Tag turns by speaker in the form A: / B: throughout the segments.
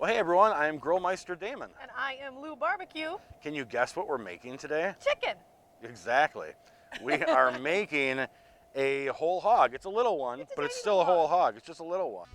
A: Well, hey everyone, I am Grillmeister Damon.
B: And I am Lou Barbecue.
A: Can you guess what we're making today?
B: Chicken.
A: Exactly. We are making a whole hog. It's a little one, but it's still a whole hog. It's just a little one.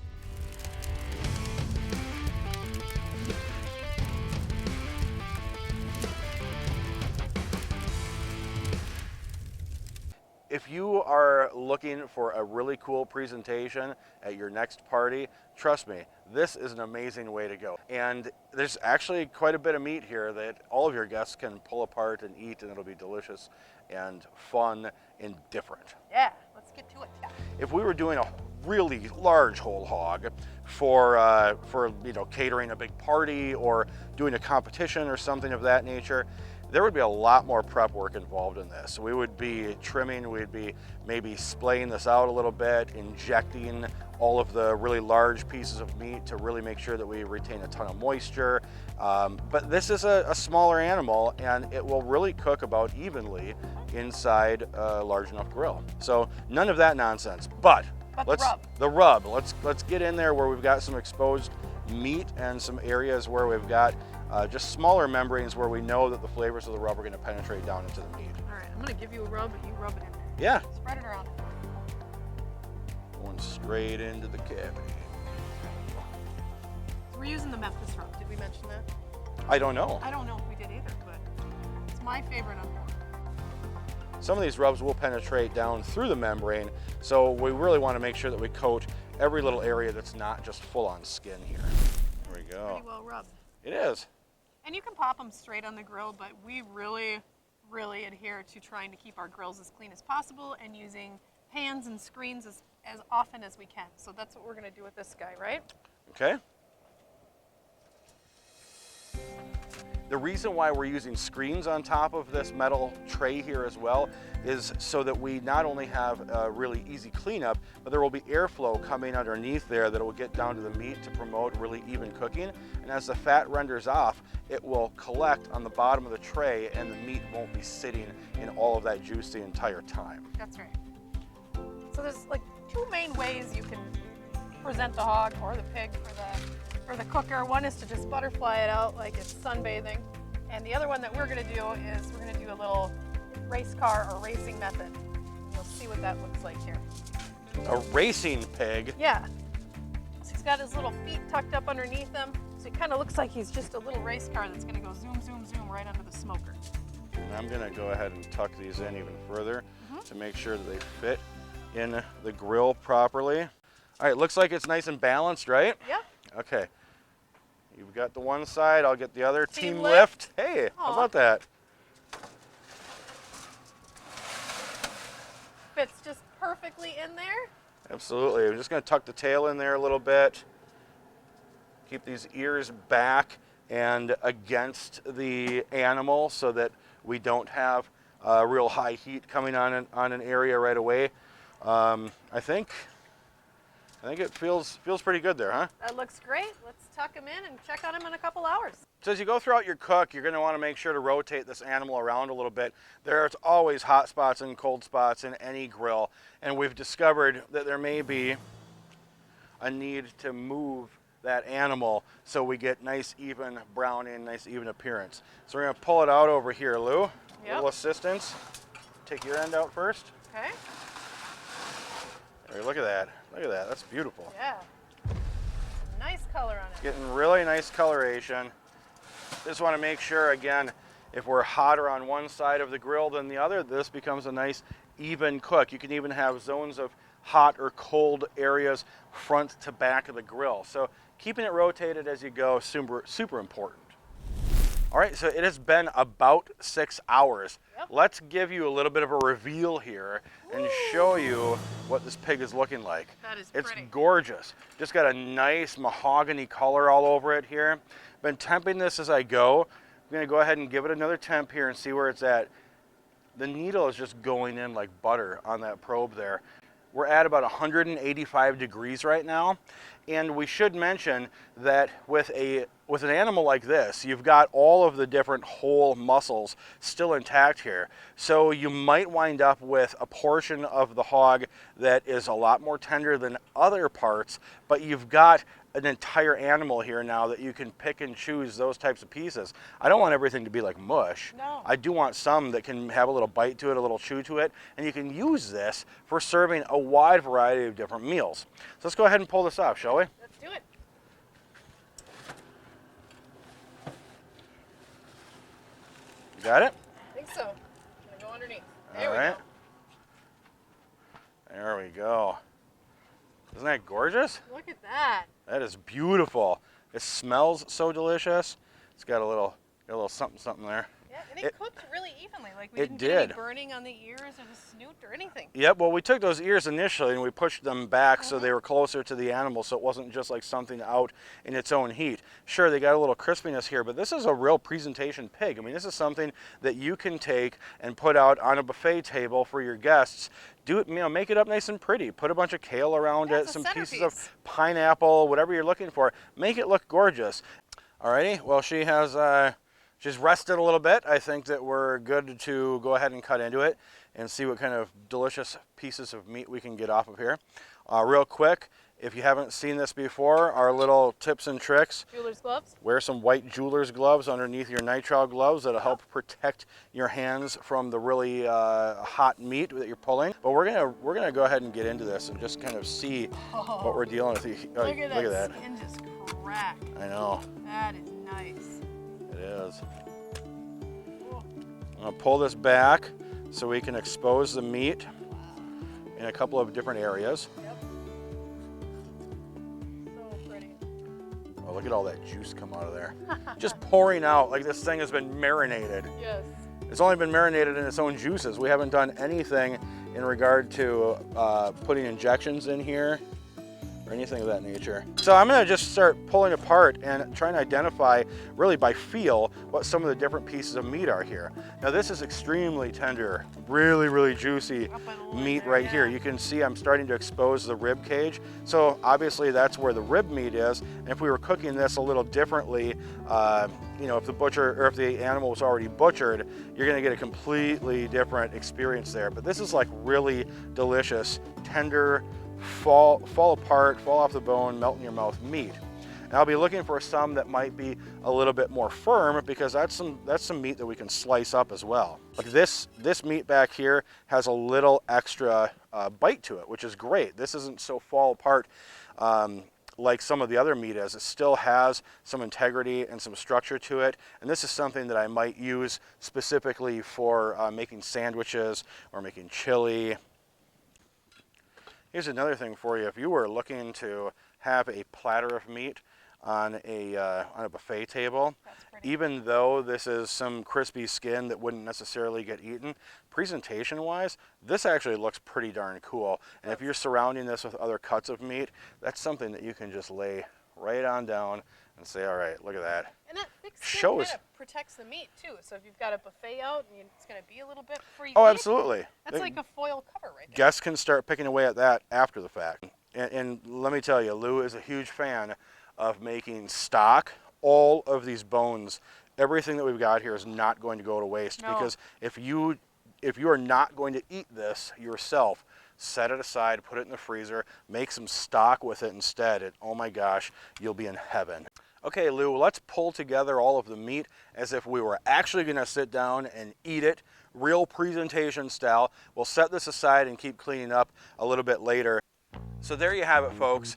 A: If you are looking for a really cool presentation at your next party, trust me, this is an amazing way to go. And there's actually quite a bit of meat here that all of your guests can pull apart and eat, and it'll be delicious and fun and different.
B: Yeah, let's get to it.
A: If we were doing a really large whole hog for catering a big party or doing a competition or something of that nature, there would be a lot more prep work involved in this. We would be trimming, we'd be maybe splaying this out a little bit, injecting all of the really large pieces of meat to really make sure that we retain a ton of moisture. But this is a smaller animal, and it will really cook about evenly inside a large enough grill. So none of that nonsense, but the rub. Let's get in there where we've got some exposed meat and some areas where we've got just smaller membranes where we know that the flavors of the rub are going to penetrate down into the meat.
B: All right, I'm going to give you a rub and you rub it in there.
A: Yeah.
B: Spread it around.
A: Going straight into the cavity.
B: So we're using the Memphis rub. Did we mention that?
A: I don't know.
B: I don't know if we did either, but it's my favorite on board.
A: Some of these rubs will penetrate down through the membrane, so we really want to make sure that we coat every little area that's not just full-on skin here. There we go.
B: Pretty well rubbed.
A: It is.
B: And you can pop them straight on the grill, but we really adhere to trying to keep our grills as clean as possible and using pans and screens as often as we can. So that's what we're going to do with this guy, right?
A: Okay. The reason why we're using screens on top of this metal tray here as well is so that we not only have a really easy cleanup, but there will be airflow coming underneath there that will get down to the meat to promote really even cooking. And as the fat renders off, it will collect on the bottom of the tray and the meat won't be sitting in all of that juice the entire time.
B: That's right. So there's like two main ways you can present the hog or the pig for the cooker. One is to just butterfly it out like it's sunbathing. And the other one that we're going to do is we're going to do a little race car or racing method. You'll see what that looks like here.
A: A racing pig?
B: Yeah. So he's got his little feet tucked up underneath him. So it kind of looks like he's just a little race car that's going to go zoom, zoom, zoom right under the smoker.
A: And I'm going to go ahead and tuck these in even further to make sure that they fit in the grill properly. All right, looks like it's nice and balanced, right?
B: Yep.
A: Okay. You've got the one side, I'll get the other.
B: Team
A: lift. Hey, how about that?
B: Fits just perfectly in there.
A: Absolutely. I'm just going to tuck the tail in there a little bit. Keep these ears back and against the animal so that we don't have real high heat coming on an area right away. I think it feels pretty good there, huh?
B: That looks great. Let's tuck him in and check on him in a couple hours.
A: So as you go throughout your cook, you're going to want to make sure to rotate this animal around a little bit. There's always hot spots and cold spots in any grill, and we've discovered that there may be a need to move that animal so we get nice even browning, nice even appearance. So we're going to pull it out over here, Lou.
B: Yep.
A: A little assistance. Take your end out first.
B: Okay.
A: There, look at that. Look at that. That's beautiful.
B: Yeah. Nice color on it.
A: Getting really nice coloration. Just want to make sure, again, if we're hotter on one side of the grill than the other, this becomes a nice even cook. You can even have zones of hot or cold areas front to back of the grill. So keeping it rotated as you go, super important. All right, so it has been about 6 hours.
B: Yep.
A: Let's give you a little bit of a reveal here and show you what this pig is looking like.
B: That is
A: It's
B: pretty.
A: gorgeous. Just got a nice mahogany color all over it here. Been temping this as I go. I'm gonna go ahead and give it another temp here and see where it's at. The needle is just going in like butter on that probe there. We're at about 185 degrees right now. And we should mention that with an animal like this, you've got all of the different whole muscles still intact here. So you might wind up with a portion of the hog that is a lot more tender than other parts, but you've got an entire animal here now that you can pick and choose those types of pieces. I don't want everything to be like mush.
B: No.
A: I do want some that can have a little bite to it, a little chew to it, and you can use this for serving a wide variety of different meals. So let's go ahead and pull this off, shall we?
B: Let's do it.
A: You got it?
B: I think so. I'm gonna go underneath. There
A: All
B: we
A: right.
B: go.
A: There we go. Isn't that gorgeous?
B: Look at that.
A: That is beautiful. It smells so delicious. It's got a little something there.
B: Yeah, and it cooked really evenly. Like we
A: It
B: didn't get any
A: did.
B: burning on the ears or the snoot or anything.
A: Yep, well, we took those ears initially and we pushed them back so they were closer to the animal, so it wasn't just like something out in its own heat. Sure, they got a little crispiness here, but this is a real presentation pig. I mean, this is something that you can take and put out on a buffet table for your guests. Do it, make it up nice and pretty. Put a bunch of kale around it, some pieces of pineapple, whatever you're looking for. Make it look gorgeous. Alrighty, well, she's rested a little bit. I think that we're good to go ahead and cut into it and see what kind of delicious pieces of meat we can get off of here. Real quick, if you haven't seen this before, our little tips and tricks.
B: Jeweler's gloves.
A: Wear some white jeweler's gloves underneath your nitrile gloves. That'll help protect your hands from the really hot meat that you're pulling. But we're gonna go ahead and get into this and just kind of see what we're dealing with.
B: Look at that. Skin just cracked.
A: I know.
B: That is nice.
A: It is. I'm gonna pull this back so we can expose the meat in a couple of different areas.
B: Yep. So pretty.
A: Oh, look at all that juice come out of there. Just pouring out like this thing has been marinated.
B: Yes.
A: It's only been marinated in its own juices. We haven't done anything in regard to putting injections in here or anything of that nature. So I'm gonna just start pulling apart and trying to identify, really by feel, what some of the different pieces of meat are here. Now this is extremely tender, really, really juicy meat right here. You can see I'm starting to expose the rib cage. So obviously that's where the rib meat is. And if we were cooking this a little differently, you know, if the animal was already butchered, you're gonna get a completely different experience there. But this is like really delicious, tender, fall apart, fall off the bone, melt in your mouth meat. And I'll be looking for some that might be a little bit more firm because that's some meat that we can slice up as well. Like this meat back here has a little extra bite to it, which is great. This isn't so fall apart like some of the other meat is. It still has some integrity and some structure to it. And this is something that I might use specifically for making sandwiches or making chili. Here's another thing for you. If you were looking to have a platter of meat on a buffet table, even though this is some crispy skin that wouldn't necessarily get eaten, presentation-wise, this actually looks pretty darn cool. And if you're surrounding this with other cuts of meat, that's something that you can just lay right on down and say, all right, look at that.
B: And that thick skin kind of protects the meat too. So if you've got a buffet out and it's going to be a little bit before you eat,
A: absolutely.
B: That's like a foil cover right there.
A: Guests can start picking away at that after the fact. And let me tell you, Lou is a huge fan of making stock. All of these bones, everything that we've got here is not going to go to waste.
B: No.
A: Because if you are not going to eat this yourself, set it aside, put it in the freezer, make some stock with it instead, and oh my gosh, you'll be in heaven. Okay, Lou, let's pull together all of the meat as if we were actually gonna sit down and eat it, real presentation style. We'll set this aside and keep cleaning up a little bit later. So there you have it, folks.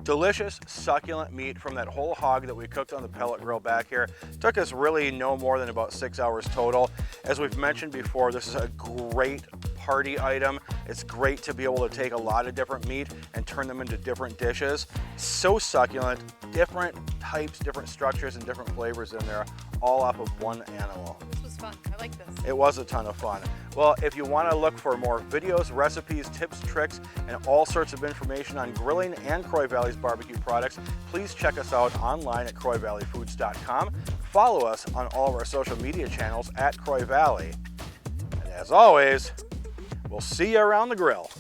A: Delicious, succulent meat from that whole hog that we cooked on the pellet grill back here. Took us really no more than about 6 hours total. As we've mentioned before, this is a great party item. It's great to be able to take a lot of different meat and turn them into different dishes. So succulent, different types, different structures, and different flavors in there, all off of one animal.
B: This was fun. I like this.
A: It was a ton of fun. Well, if you want to look for more videos, recipes, tips, tricks, and all sorts of information on grilling and Croix Valley's barbecue products, please check us out online at CroixValleyFoods.com. Follow us on all of our social media channels at Croix Valley. And as always, we'll see you around the grill.